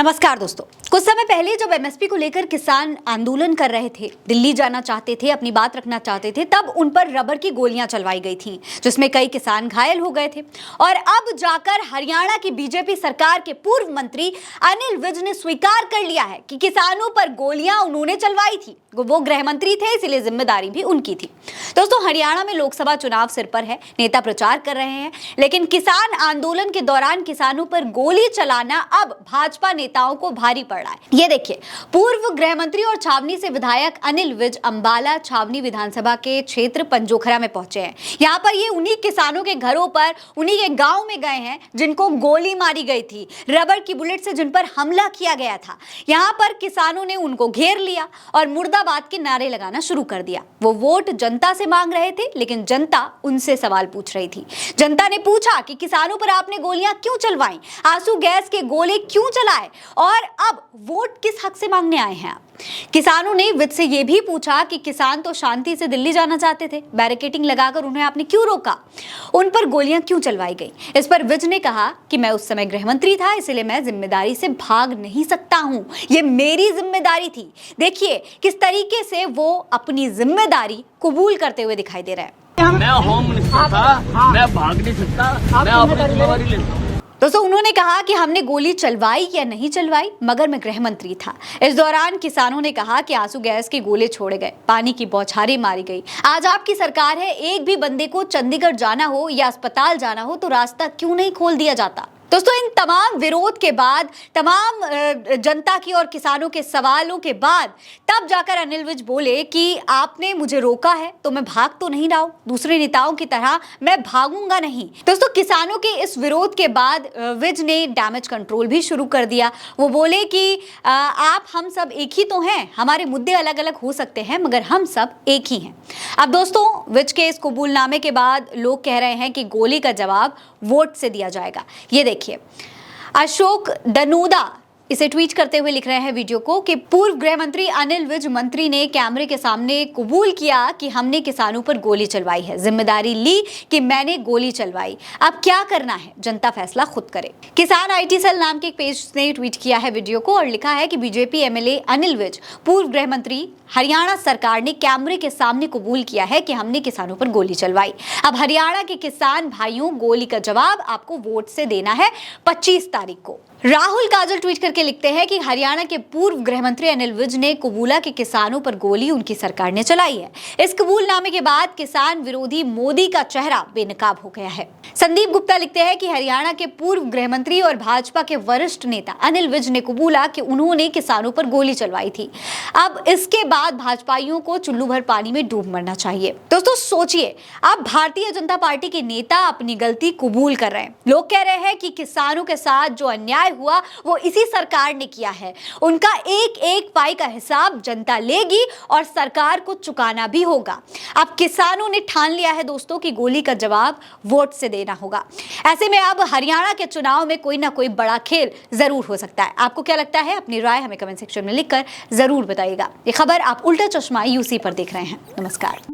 नमस्कार दोस्तों, कुछ समय पहले जब एमएसपी को लेकर किसान आंदोलन कर रहे थे, दिल्ली जाना चाहते थे, अपनी बात रखना चाहते थे, तब उन पर रबर की गोलियां चलवाई गई थीं, जिसमें कई किसान घायल हो गए थे। और अब जाकर हरियाणा की बीजेपी सरकार के पूर्व मंत्री अनिल विज ने स्वीकार कर लिया है कि किसानों पर गोलियां उन्होंने चलवाई थी। वो गृह मंत्री थे, इसलिए जिम्मेदारी भी उनकी थी। दोस्तों, हरियाणा में लोकसभा चुनाव सिर पर है, नेता प्रचार कर रहे हैं, लेकिन किसान आंदोलन के दौरान किसानों पर गोली चलाना अब भाजपा नेताओं को भारी पड़ रहा है। ये देखिए, पूर्व गृह मंत्री और छावनी से विधायक अनिल विज अंबाला छावनी विधानसभा के क्षेत्र पंजोखरा में पहुंचे हैं। यहाँ पर ये उन्हीं किसानों के घरों पर, उन्हीं के गांव में गए हैं जिनको गोली मारी गई थी, रबर की बुलेट से जिन पर हमला किया गया था। यहाँ पर किसानों ने उनको घेर लिया और मुर्दाबाद के नारे लगाना शुरू कर दिया। वो वोट जनता से मांग रहे थे, लेकिन जनता उनसे सवाल पूछ रही थी। जनता ने पूछा कि किसानों पर आपने गोलियां क्यों चलवाई, आंसू गैस के गोले क्यों चलाए और अब वोट किस हक से मांगने आए हैं आप। किसानों ने विज से यह भी पूछा कि किसान तो शांति से दिल्ली जाना चाहते थे, बैरिकेडिंग लगाकर उन्हें आपने क्यों रोका, उन पर गोलियां क्यों चलवाई गई। इस पर विज ने कहा कि मैं उस समय गृह मंत्री था, इसलिए मैं जिम्मेदारी से भाग नहीं सकता हूं, ये मेरी जिम्मेदारी थी। देखिए किस तरीके से वो अपनी जिम्मेदारी कबूल करते हुए दिखाई दे रहे हैं। मैं होम मिनिस्टर था, मैं भाग नहीं सकता, मैं अपनी जिम्मेदारी लेता हूं। दोस्तों, उन्होंने कहा कि हमने गोली चलवाई या नहीं चलवाई, मगर मैं गृह मंत्री था। इस दौरान किसानों ने कहा कि आंसू गैस के गोले छोड़े गए, पानी की बौछारें मारी गई। आज आपकी सरकार है, एक भी बंदे को चंडीगढ़ जाना हो या अस्पताल जाना हो तो रास्ता क्यों नहीं खोल दिया जाता। दोस्तों, इन तमाम विरोध के बाद, तमाम जनता की और किसानों के सवालों के बाद तब जाकर अनिल विज बोले कि आपने मुझे रोका है तो मैं भाग तो नहीं रहा हूं, दूसरे नेताओं की तरह मैं भागूंगा नहीं। दोस्तों, किसानों के इस विरोध के बाद विज ने डैमेज कंट्रोल भी शुरू कर दिया। वो बोले कि आप हम सब एक ही तो हैं, हमारे मुद्दे अलग अलग हो सकते हैं मगर हम सब एक ही हैं। अब दोस्तों, विज के इस कबूलनामे के बाद लोग कह रहे हैं कि गोली का जवाब वोट से दिया जाएगा। ये देखिए, अशोक दनूदा इसे ट्वीट करते हुए लिख रहे हैं वीडियो को कि पूर्व गृह मंत्री अनिल विज मंत्री ने कैमरे के सामने कबूल किया कि हमने किसानों पर गोली चलवाई है, जिम्मेदारी ली कि मैंने गोली चलवाई, अब क्या करना है जनता फैसला खुद करे। किसान आईटी सेल नाम के एक पेज ने ट्वीट किया है वीडियो को और लिखा है कि बीजेपी एमएलए अनिल विज, पूर्व गृह मंत्री, हरियाणा सरकार ने कैमरे के सामने कबूल किया है कि हमने किसानों पर गोली चलवाई। अब हरियाणा के किसान भाइयों, गोली का जवाब आपको वोट से देना है 25 तारीख को। राहुल काजल ट्वीट करके लिखते हैं कि हरियाणा के पूर्व गृह मंत्री अनिल विज ने कबूला कि किसानों पर गोली उनकी सरकार ने चलाई है। इस कबूलनामे के बाद किसान विरोधी मोदी का चेहरा बेनकाब हो गया है। संदीप गुप्ता लिखते हैं कि हरियाणा के पूर्व गृह मंत्री और भाजपा के वरिष्ठ नेता अनिल विज ने कबूला कि उन्होंने किसानों पर गोली चलवाई थी। अब इसके बाद भाजपाइयों को चुल्लू भर पानी में डूब मरना चाहिए। दोस्तों सोचिए, अब भारतीय जनता पार्टी के नेता अपनी गलती कबूल कर रहे हैं। लोग कह रहे हैं कि किसानों के साथ जो अन्याय हुआ वो इसी सरकार ने किया है, उनका एक एक पाई का हिसाब जनता लेगी और सरकार को चुकाना भी होगा। अब किसानों ने ठान लिया है दोस्तों कि गोली का जवाब वोट से देना होगा। ऐसे में अब हरियाणा के चुनाव में कोई ना कोई बड़ा खेल जरूर हो सकता है। आपको क्या लगता है? अपनी राय हमें कमेंट सेक्शन में लिखकर जरूर बताइएगा। ये खबर आप उल्टा चश्मा यूसी पर देख रहे हैं। नमस्कार।